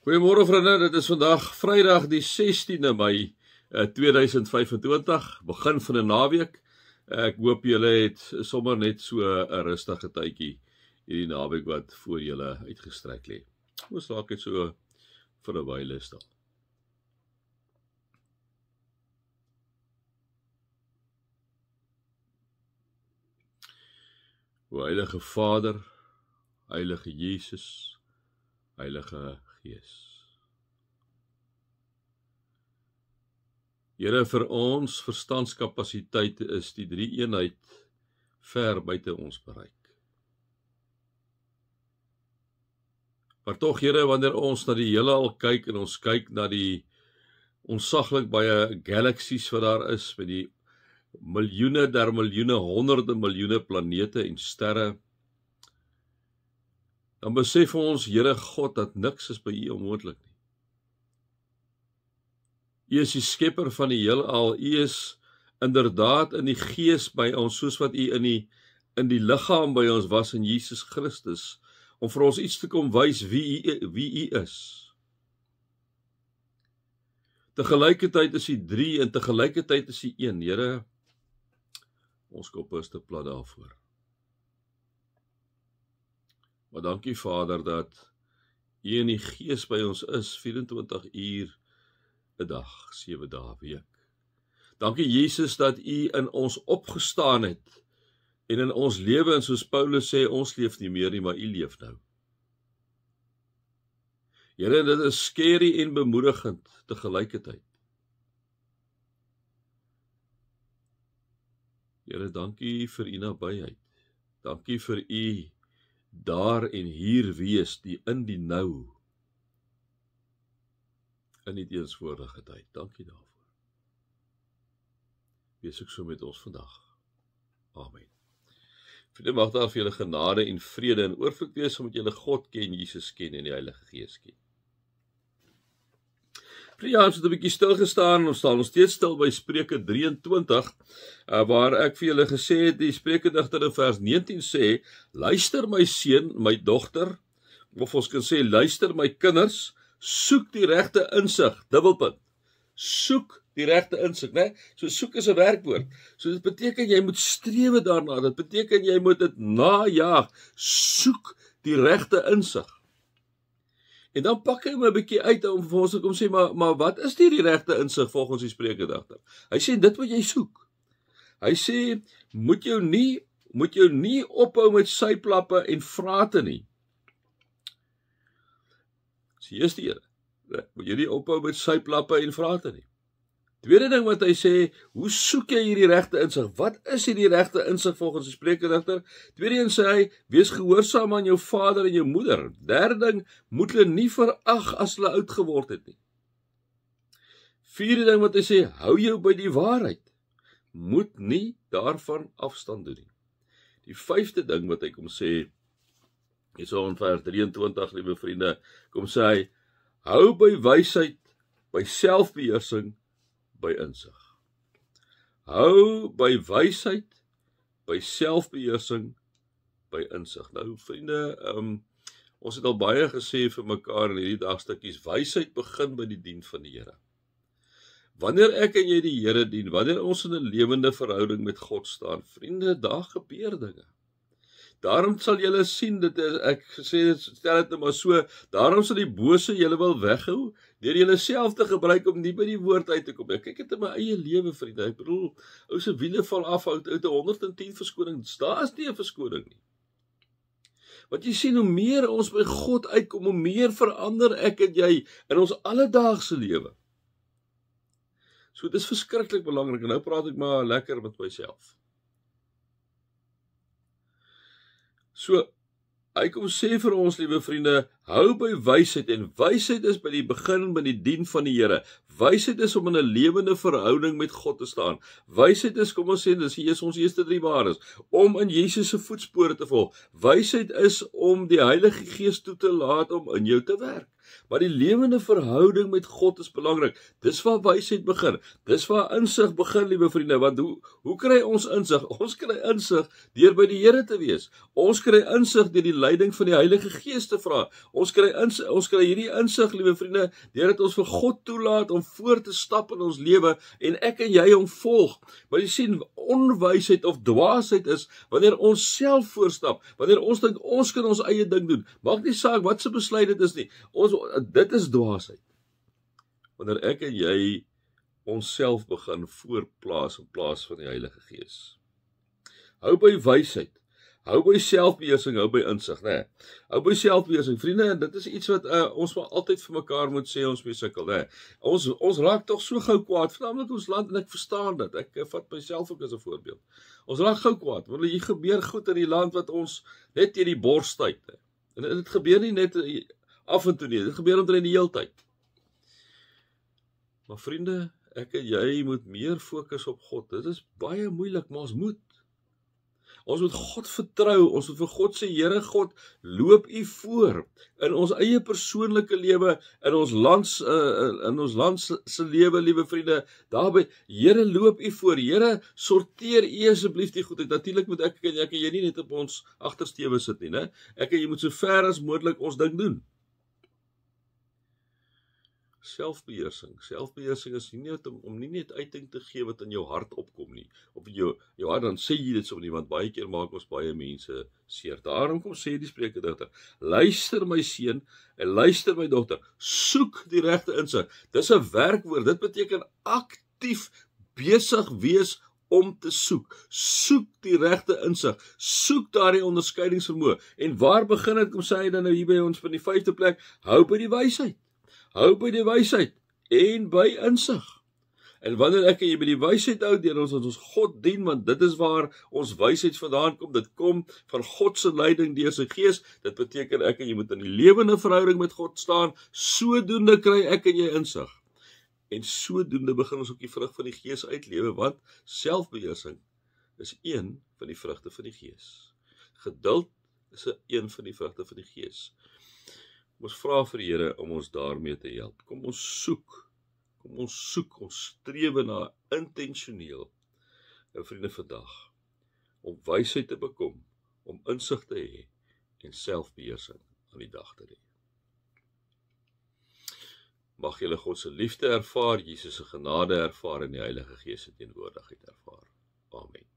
Goeiemôre vriende, dit is vandag Vrydag die 16de Mei 2025, begin van 'n naweek. Ek hoop julle het sommer net so 'n rustige tydjie hierdie naweek wat voor julle uitgestrek lê. Moes dalk net so vir 'n wyle staan. O Heilige Vader, Heilige Jesus, Heilige Gees. Here, vir ons verstandskapasiteit is die drie eenheid ver buite ons bereik. Maar tog, Here, wanneer ons na die heelal kyk en ons kyk na die onsaglik baie galaksies wat daar is, met die miljoene der miljoene, honderde miljoene planete en sterre, dan besef ons, Here God, dat niks is by U onmoontlik nie. U is die skepper van die heelal, U is inderdaad in die gees by ons, soos wat U in die liggaam by ons was in Jesus Christus, om vir ons iets te kom wys wie U is. Tegelijkertyd is U drie en tegelijkertyd is U een. Here, ons kop is te plat daarvoor. Maar dankie Vader dat U in die gees by ons is, 24 uur 'n dag, 7 dae 'n week. Dankie Jesus dat U in ons opgestaan het en in ons lewe, en soos Paulus sê, ons leef nie meer nie, maar U leef nou. Here, dit is scary en bemoedigend tegelijkertyd. Here, dankie vir U nabyheid. Dankie vir U daar en hier wees, die in die nou, in die teenswoordige tyd. Dankie daarvoor. Wees ook so met ons vandag. Amen. Vriende, mag daar vir julle genade en vrede en oorvloed wees, omdat julle God ken, Jesus ken en die Heilige Gees ken. Ja, ons het 'n bietjie stilgestaan, ons staan nog steeds stil by Spreuke 23, waar ek vir julle gesê het, die Spreukedigter in vers 19 sê, luister my seun, my dogter, of ons kan sê, luister my kinders, soek die regte insig, dubbelpunt, soek die regte insig, né? So soek is 'n werkwoord, so dit beteken jy moet strewe daarna, dit beteken jy moet dit najaag, soek die regte insig. En dan pak hy hom 'n bietjie uit om vir ons te kom sê, maar wat is die regte insig volgens die Spreukedigter? Hy sê, dit wat jy soek. Hy sê, moet jou nie ophou met syplappe en vrate nie. Dis die eerste een. Moet jy nie ophou met syplappe en vrate nie. Tweede ding wat hy sê, hoe soek jy hierdie regte insig? Wat is hierdie regte insig volgens die Spreukedigter? Tweede een sê hy, wees gehoorsaam aan jou vader en jou moeder. Derde ding, moet hulle nie verag as hulle oud geword het nie. Vierde ding wat hy sê, hou jou by die waarheid. Moet nie daarvan afstand doen nie. Die vyfde ding wat hy kom sê, is in vers 23, liewe vriende, kom sê hy, hou by wysheid, by selfbeheersing, by insig. Hou by wysheid, by selfbeheersing, by insig. Nou vriende, ons het al baie gesê vir mekaar in hierdie dagstukkies, wysheid begin by die dien van die Here. Wanneer ek en jy die Here dien, wanneer ons in 'n lewende verhouding met God staan, vriende, daar gebeur dinge. Daarom sal julle sien, ek sê, stel dit nou maar so, daarom sal die bose julle wil weghou, deur julle self te gebruik om nie by die woord uit te kom. Ek kyk dit in my eie lewe, vriende, ek bedoel, ou se wiele val af uit 'n 110 verskoning, daar is nie 'n verskoning nie. Want jy sien, hoe meer ons by God uitkom, hoe meer verander ek en jy in ons alledaagse lewe. So, dit is verskriklik belangrik, en nou praat ek maar lekker met myself. So, hy kom sê vir ons, liewe vriende, hou by wysheid, en wysheid is by die begin by die dien van die Here. Wysheid is om in 'n lewende verhouding met God te staan. Wysheid is, kom ons sê, dis ons eerste 3 waardes, om in Jesus se voetspore te volg. Wysheid is om die Heilige Gees toe te laat om in jou te werk. maar die lewende verhouding met God is belangrik. Dis waar wysheid begin. Dis waar insig begin, liewe vriende, want hoe kry ons insig? Ons kry insig deur by die Here te wees. Ons kry insig deur die leiding van die Heilige Gees te vra. Ons kry hierdie insig, liewe vriende, deur dit ons vir God toelaat om voor te stap in ons lewe en ek en jy hom volg. Maar jy sien, onwysheid of dwaasheid is wanneer ons self voorstap, wanneer ons dink ons kan ons eie ding doen. Maak nie saak wat se besluit dit is nie. Dit is dwaasheid. Wanneer ek en jy onsself begin voorplaas in plaas van die Heilige Gees. Hou by wysheid. Hou by selfbeheersing, hou by insig, né? Hou by selfbeheersing. Vriende, dit is iets wat ons maar altyd vir mekaar moet sê ons mee sukkel, né? Ons raak tog so gou kwaad, veral ons land, en ek verstaan dit. Ek vat myself ook as 'n voorbeeld. Ons raak gou kwaad, want hier gebeur goed in die land wat ons net teen die bors stuit, né? En dit gebeur nie net af en toe nie, dit gebeur omtrent die hele tyd. Maar vriende, ek en jy moet meer fokus op God. Dit is baie moeilik, maar ons moet. Ons moet God vertrou, ons moet vir God sê, Here God, loop U voor in ons eie persoonlike lewe, in ons land se lewe, liewe vriende. Daarby, Here, loop U voor. Here, sorteer U asseblief die goed. Natuurlik moet ek en jy nie net op ons agtersteewe sit nie, né? Ek en jy moet so ver as moontlik ons ding doen. Selfbeheersing is nie net om nie net uiting te gee wat in jou hart opkom nie. Op jou hart, dan sê jy dit so nie, want baie keer maak ons baie mense seer. Daarom kom sê die spreekgedigter, luister my seun en luister my dogter, soek die regte insig. Dis 'n werkwoord, dit beteken aktief besig wees om te soek. Soek die regte insig, soek daardie onderskeidingsvermoë. En waar begin dit, kom sê hy dan nou hier by ons van die 5de plek, hou by die wysheid. Hou by die wysheid en by insig. En wanneer ek en jy by die wysheid hou, deur ons God dien, want dit is waar ons wysheid vandaan kom, dit kom van God se leiding deur sy Gees, dit beteken ek en jy moet in die lewende verhouding met God staan, sodoende kry ek en jy insig. En sodoende begin ons ook die vrug van die Gees uitlewe, want selfbeheersing is een van die vrugte van die Gees. Geduld is een van die vrugte van die Gees. Ons vra vir die Here om ons daarmee te help. Kom ons soek, ons strewe na intentioneel, vriende, vandag, om wysheid te bekom, om insig te hê en selfbeheersing aan die dag te lê. Mag julle God se liefde ervaar, Jesus se genade ervaar en die Heilige Gees se teenwoordigheid ervaar. Amen.